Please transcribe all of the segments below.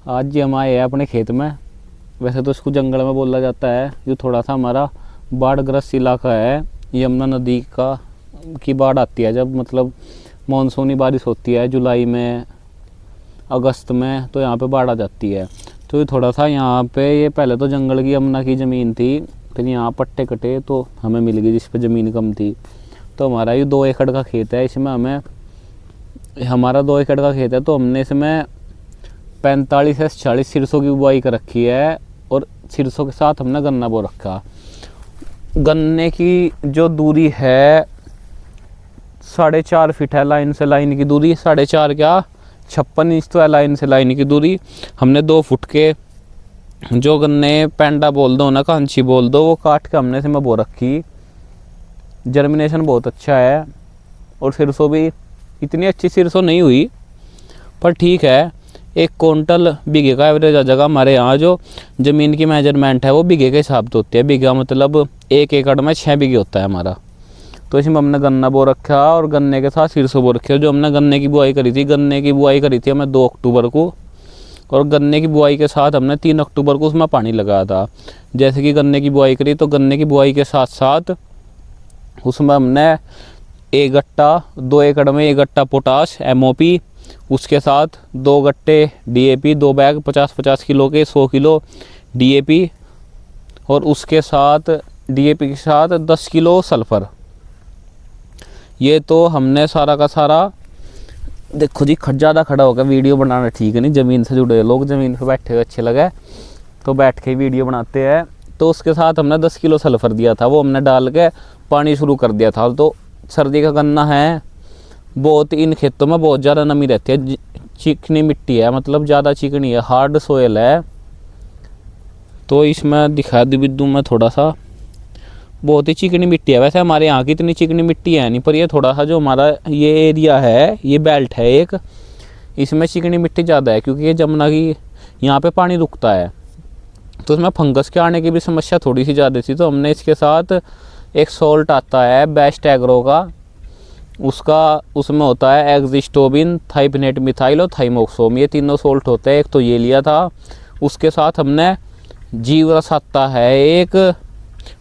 आज जी हम आए हैं अपने खेत में। वैसे तो इसको जंगल में बोला जाता है। ये थोड़ा सा हमारा बाढ़ग्रस्त इलाका है। यमुना नदी की बाढ़ आती है जब मतलब मानसूनी बारिश होती है जुलाई में अगस्त में, तो यहाँ पे बाढ़ आ जाती है। तो ये थोड़ा सा यहाँ पे ये पहले तो जंगल की यमुना की ज़मीन थी, फिर यहाँ पट्टे कटे तो हमें मिल गई जिस पे ज़मीन कम थी। तो हमारा ये 2 एकड़ का खेत है। इसमें हमारा 2 एकड़ का खेत है, तो हमने इसमें 45 से 40 सिरसों की बुआई कर रखी है और सिरसों के साथ हमने गन्ना बो रखा। गन्ने की जो दूरी है 4.5 फीट है लाइन से लाइन की दूरी, 4.5 क्या 56 इंच तो है लाइन से लाइन की दूरी। हमने 2 फुट के जो गन्ने पेंडा बोल दो ना, कांची बोल दो, वो काट के हमने इसमें बो रखी। जर्मिनेशन बहुत अच्छा है और सिरसों भी इतनी अच्छी सिरसों नहीं हुई पर ठीक है। 1 क्विंटल बीघे का एवरेज आ जाएगा। हमारे यहाँ जो ज़मीन की मेजरमेंट है वो बीघे के हिसाब से होती है। बीघा मतलब 1 एकड़ में 6 बीघे होता है हमारा। तो इसमें हमने गन्ना बो रखा और गन्ने के साथ सिरसों बो रखी है। जो हमने गन्ने की बुआई करी थी हमें 2 अक्टूबर को, और गन्ने की बुआई के साथ हमने 3 अक्टूबर को उसमें पानी लगाया था। जैसे कि गन्ने की बुआई करी तो गन्ने की बुआई के साथ साथ उसमें हमने 1 गट्टा 2 एकड़ में 1 गट्टा पोटाश MOP, उसके साथ 2 गट्टे DAP, 2 बैग 50-50 किलो के 100 किलो DAP, और उसके साथ DAP के साथ 10 किलो सल्फ़र। ये तो हमने सारा का सारा, देखो जी ज़्यादा खड़ा होकर वीडियो बनाना ठीक है नहीं। ज़मीन से जुड़े लोग ज़मीन पे बैठे हुए अच्छे लगे तो बैठ के वीडियो बनाते हैं। तो उसके साथ हमने 10 किलो सल्फ़र दिया था, वो हमने डाल के पानी शुरू कर दिया था। तो सर्दी का गन्ना है बहुत, इन खेतों में बहुत ज़्यादा नमी रहती है। चिकनी मिट्टी है, मतलब ज़्यादा चिकनी है, हार्ड सोयल है। तो इसमें दिखा दूँ मैं थोड़ा सा, बहुत ही चिकनी मिट्टी है। वैसे हमारे यहाँ की इतनी चिकनी मिट्टी है नहीं, पर ये थोड़ा सा जो हमारा ये एरिया है, ये बेल्ट है एक, इसमें चिकनी मिट्टी ज़्यादा है क्योंकि ये जमुना की यहाँ पे पानी रुकता है। तो इसमें फंगस के आने की भी समस्या थोड़ी सी ज़्यादा थी। तो हमने इसके साथ एक सॉल्ट आता है बेस्ट एग्रो का, उसमें होता है एक्जिस्टोबिन, थाइपनेट मिथाइल और थाइमोक्सोम, ये तीनों सॉल्ट होते हैं। एक तो ये लिया था। उसके साथ हमने जीवरस आता है एक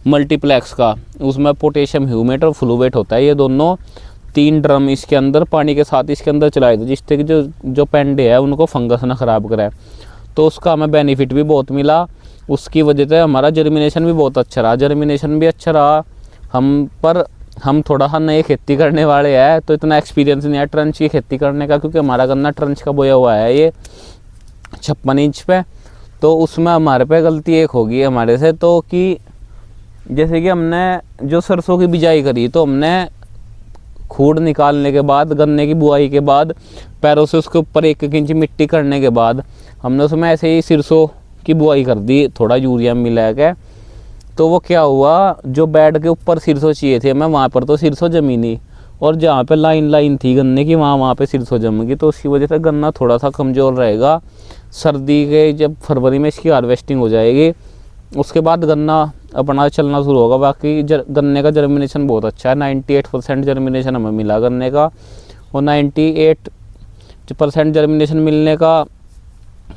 मल्टीप्लेक्स का, उसमें पोटेशियम ह्यूमेट और फ्लूवेट होता है। ये दोनों 3 ड्रम इसके अंदर पानी के साथ इसके अंदर चलाए थे, जिससे कि जो पेंडे है उनको फंगस ना ख़राब करे। तो उसका हमें बेनिफिट भी बहुत मिला। उसकी वजह से हमारा जर्मिनेशन भी बहुत अच्छा रहा। जर्मिनेशन भी अच्छा रहा। हम थोड़ा सा नए खेती करने वाले हैं तो इतना एक्सपीरियंस नहीं है ट्रंच की खेती करने का, क्योंकि हमारा गन्ना ट्रंच का बोया हुआ है ये 56 इंच पे। तो उसमें हमारे पे गलती एक होगी हमारे से, तो कि जैसे कि हमने जो सरसों की बिजाई करी तो हमने खूड़ निकालने के बाद, गन्ने की बुआई के बाद, पैरों से उसके ऊपर 1-1 इंच मिट्टी करने के बाद हमने उसमें ऐसे ही सिरसों की बुआई कर दी थोड़ा यूरिया मिला के। तो वो क्या हुआ, जो बेड के ऊपर सिरसों चाहिए थे हमें, वहाँ पर तो सिरसों जमी नहीं, और जहाँ पे लाइन थी गन्ने की वहाँ पे सिरसों जम गई। तो उसकी वजह से गन्ना थोड़ा सा कमज़ोर रहेगा। सर्दी के जब फरवरी में इसकी हार्वेस्टिंग हो जाएगी उसके बाद गन्ना अपना चलना शुरू होगा। बाकी गन्ने का जर्मिनेशन बहुत अच्छा है। 98% जर्मिनेशन हमें मिला गन्ने का, और 98% जर्मिनेशन मिलने का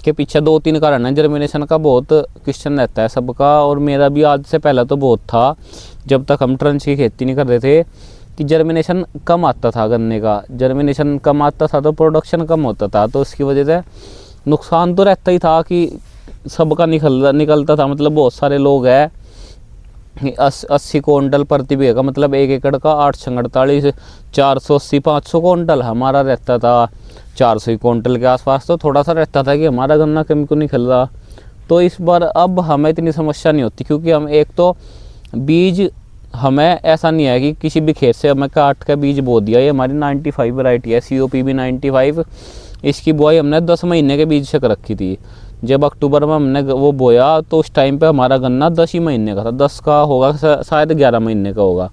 के पीछे 2-3 कारण है। जर्मिनेशन का बहुत क्वेश्चन रहता है सबका, और मेरा भी आज से पहले तो बहुत था जब तक हम ट्रंच की खेती नहीं कर रहे थे, कि जर्मिनेशन कम आता था गन्ने का। जर्मिनेशन कम आता था तो प्रोडक्शन कम होता था। तो उसकी वजह से नुकसान तो रहता ही था कि सबका निकलता था। मतलब बहुत सारे लोग हैं 80 क्विंटल प्रति बीघे का, मतलब 1 एकड़ का 8-48 480 500 क्विंटल हमारा रहता था। 400 क्विंटल के आसपास तो थोड़ा सा रहता था कि हमारा गन्ना कम क्यों नहीं खिल रहा। तो इस बार अब हमें इतनी समस्या नहीं होती, क्योंकि हम एक तो बीज, हमें ऐसा नहीं है कि किसी भी खेत से हमें काट के बीज बो दिया। ये हमारी 95 वैरायटी है, COPB 95। इसकी बुआई हमने 10 महीने के बीज से कर रखी थी। जब अक्टूबर में हमने वो बोया तो उस टाइम पे हमारा गन्ना 10 ही महीने का था। 10 का होगा शायद 11 महीने का होगा,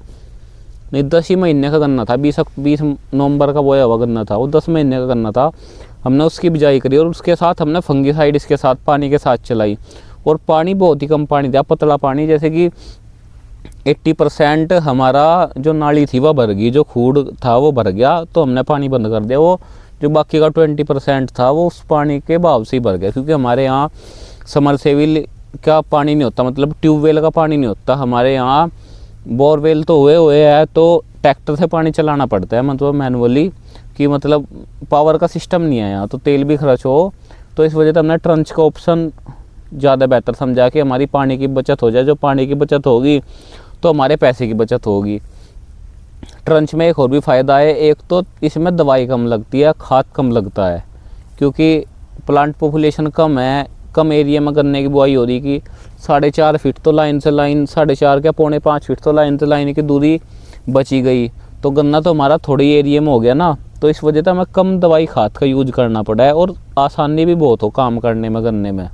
नहीं 10 ही महीने का गन्ना था। 20 नवंबर का बोया हुआ गन्ना था, वो 10 महीने का गन्ना था। हमने उसकी बिजाई करी और उसके साथ हमने फंगीसाइड इसके साथ पानी के साथ चलाई। और पानी बहुत ही कम पानी था, पतला पानी, जैसे कि 80% हमारा जो नाली थी वह भर गई, जो खूड़ था वो भर गया। तो हमने पानी बंद कर दिया। वो जो बाकी का 20% था वो उस पानी के बहाव से ही भर गया, क्योंकि हमारे यहाँ समरसेबिल का पानी नहीं होता, मतलब ट्यूबवेल का पानी नहीं होता हमारे यहाँ। बोरवेल तो हुए है तो ट्रैक्टर से पानी चलाना पड़ता है, मतलब मैनुअली, कि मतलब पावर का सिस्टम नहीं है यहाँ, तो तेल भी खर्च हो। तो इस वजह से हमने ट्रंच का ऑप्शन ज़्यादा बेहतर समझा कि हमारी पानी की बचत हो जाए। जो पानी की बचत होगी तो हमारे पैसे की बचत होगी। ट्रंच में एक और भी फ़ायदा है, एक तो इसमें दवाई कम लगती है, खाद कम लगता है, क्योंकि प्लांट पॉपुलेशन कम है, कम एरिया में गन्ने की बुआई हो रही कि 4.5 फीट तो लाइन से लाइन, 4.5 क्या 4.5 फीट तो लाइन से लाइन की दूरी बची गई, तो गन्ना तो हमारा थोड़ी एरिया में हो गया ना। तो इस वजह से हमें कम दवाई खाद का यूज करना पड़ा है और आसानी भी बहुत हो काम करने में गन्ने में।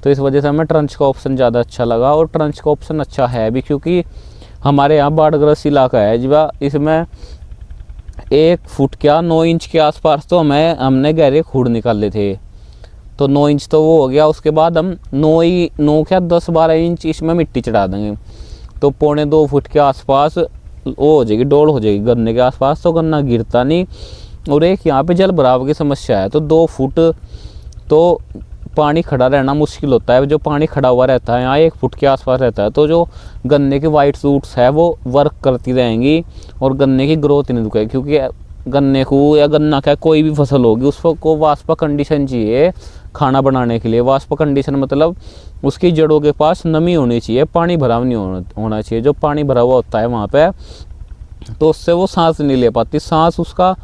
तो इस वजह से हमें ट्रंच का ऑप्शन ज़्यादा अच्छा लगा, और ट्रंच का ऑप्शन अच्छा है भी, क्योंकि हमारे यहाँ बाढ़ग्रस्त इलाका है जब इसमें 1 फुट क्या 9 इंच के आसपास तो हमने गहरे खूड़ निकाले थे, तो 9 इंच तो वो हो गया। उसके बाद हम 9 क्या 10-12 इंच इसमें मिट्टी चढ़ा देंगे, तो 1.25 फुट के आसपास वो हो जाएगी, डोल हो जाएगी गन्ने के आसपास, तो गन्ना गिरता नहीं। और एक यहाँ पे जल भराव की समस्या है, तो 2 फुट तो पानी खड़ा रहना मुश्किल होता है। जो पानी खड़ा हुआ रहता है यहाँ 1 फुट के आसपास रहता है, तो जो गन्ने की वाइट सूट्स है वो वर्क करती रहेंगी और गन्ने की ग्रोथ नहीं रुकेगी, क्योंकि गन्ने को या गन्ना क्या कोई भी फसल होगी उसको वाष्प कंडीशन चाहिए खाना बनाने के लिए। वाष्प कंडीशन मतलब उसकी जड़ों के पास नमी होनी चाहिए, पानी भरा नहीं होना चाहिए। जो पानी भरा हुआ होता है वहाँ पे, तो उससे वो सांस नहीं ले पाती, सांस उसका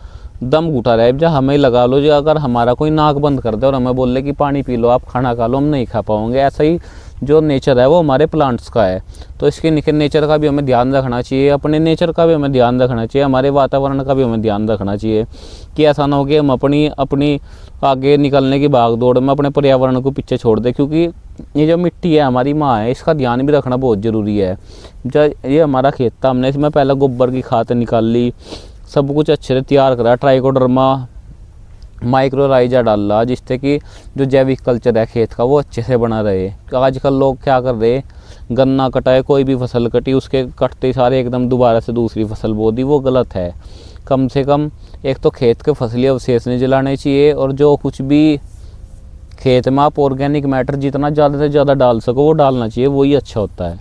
दम घुटा रहे। जब हमें लगा लो, जो अगर हमारा कोई नाक बंद कर दे और हमें बोल ले कि पानी पी लो, आप खाना खा लो, हम नहीं खा पाओगे। ऐसा ही जो नेचर है वो हमारे प्लांट्स का है, तो इसके नेचर का भी हमें ध्यान रखना चाहिए, अपने नेचर का भी हमें ध्यान रखना चाहिए, हमारे वातावरण का भी हमें ध्यान रखना चाहिए, कि ऐसा ना हो कि हम अपनी आगे निकलने की भाग दौड़ में अपने पर्यावरण को पीछे छोड़ दें। क्योंकि ये जो मिट्टी है हमारी माँ है, इसका ध्यान भी रखना बहुत ज़रूरी है। जब ये हमारा खेत था, हमने इसमें पहले गोबर की खाद निकाल ली, सब कुछ अच्छे से तैयार करा, ट्राइकोडर्मा माइक्रोराइजा डाला, जिससे कि जो जैविक कल्चर है खेत का वो अच्छे से बना रहे। आजकल लोग क्या कर रहे, गन्ना कटाए, कोई भी फसल कटी, उसके कटते सारे एकदम दोबारा से दूसरी फसल बो दी, वो गलत है। कम से कम एक तो खेत के फसली अवशेष नहीं जलाने चाहिए, और जो कुछ भी खेत में आप ऑर्गेनिक मैटर जितना ज़्यादा से ज़्यादा डाल सको वो डालना चाहिए, वही अच्छा होता है।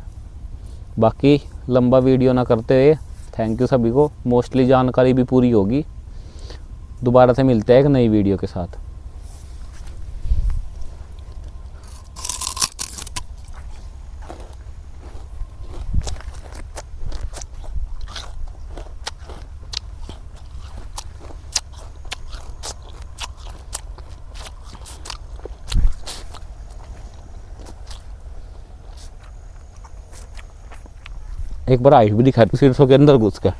बाकी लंबा वीडियो ना करते हुए थैंक यू सभी को, मोस्टली जानकारी भी पूरी होगी। दोबारा से मिलते हैं एक नई वीडियो के साथ। एक बार हाइट भी दिखा दो शीर्षों के अंदर घुस के।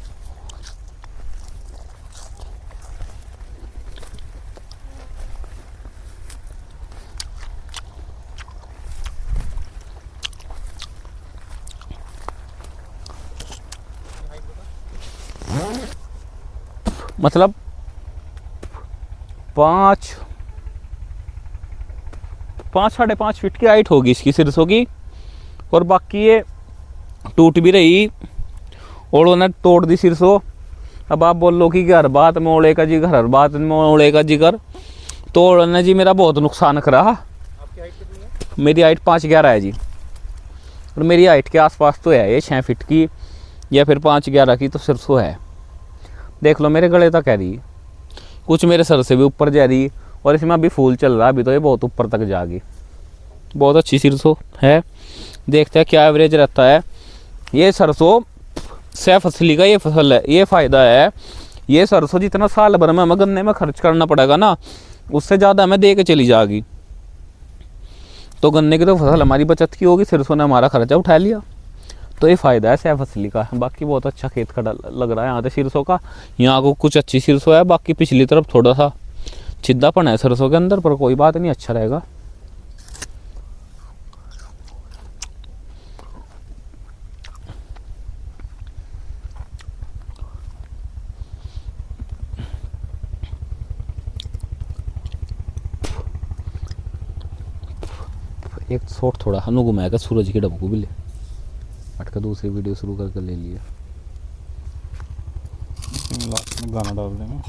मतलब 5-5.5 फीट की हाइट होगी इसकी सिरसों की, और बाकी ये टूट भी रही और उन्हें तोड़ दी सिरसों। अब आप बोल लो कि हर बात में ओले का जिगर, हर बात में ओले का जिगर, तो ओले जी मेरा बहुत नुकसान करा। आपकी हाइट कितनी है? मेरी हाइट 5.11 है जी, और मेरी हाइट के आसपास तो है ये 6 फीट की या फिर 5.11 की तो सिरसों है। देख लो मेरे गले तक है रही, कुछ मेरे सर से भी ऊपर जा रही, और इसमें अभी फूल चल रहा, अभी तो ये बहुत ऊपर तक जाएगी। बहुत अच्छी सिरसों है। देखते हैं क्या एवरेज रहता है। ये सरसों सह फसली का ये फसल है, ये फ़ायदा है। ये सरसों जितना साल भर में हमें गन्ने में खर्च करना पड़ेगा ना, उससे ज़्यादा हमें दे के चली जाएगी। तो गन्ने की तो फसल हमारी बचत की होगी, सरसों ने हमारा खर्चा उठा लिया। तो ये फ़ायदा है सह फसली का। बाकी बहुत अच्छा खेत खड़ा लग रहा है यहाँ से सरसों का। यहाँ को कुछ अच्छी सरसों है, बाकी पिछली तरफ थोड़ा सा छिद्दापन है सरसों के अंदर, पर कोई बात नहीं, अच्छा रहेगा। एक शॉट थोड़ा हनु घुमाएगा सूरज की डब्बू भी ले अटका, दूसरी वीडियो शुरू करके ले लिया। लास्ट में गाना डाल देना।